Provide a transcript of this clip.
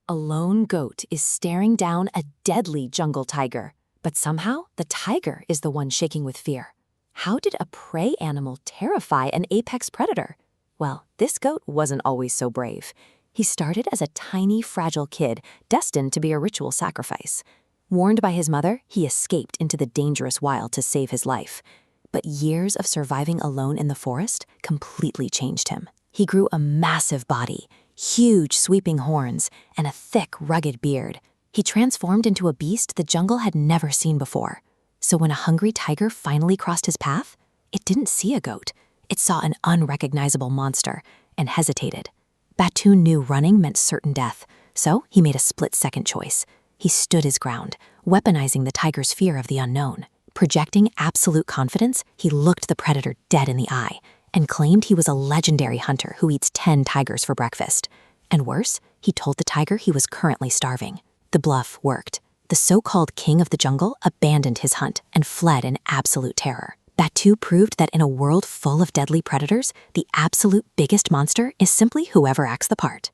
A lone goat is staring down a deadly jungle tiger, but somehow the tiger is the one shaking with fear. How did a prey animal terrify an apex predator? Well, this goat wasn't always so brave. He started as a tiny, fragile kid destined to be a ritual sacrifice. Warned by his mother, he escaped into the dangerous wild to save his life. But years of surviving alone in the forest completely changed him. He grew a massive body, huge sweeping horns, and a thick, rugged beard. He transformed into a beast the jungle had never seen before. So when a hungry tiger finally crossed his path, it didn't see a goat. It saw an unrecognizable monster and hesitated. Batu knew running meant certain death, so he made a split-second choice. He stood his ground, weaponizing the tiger's fear of the unknown. Projecting absolute confidence, he looked the predator dead in the eye and claimed he was a legendary hunter who eats 10 tigers for breakfast. And worse, he told the tiger he was currently starving. The bluff worked. The so-called king of the jungle abandoned his hunt and fled in absolute terror. Batu proved that in a world full of deadly predators, the absolute biggest monster is simply whoever acts the part.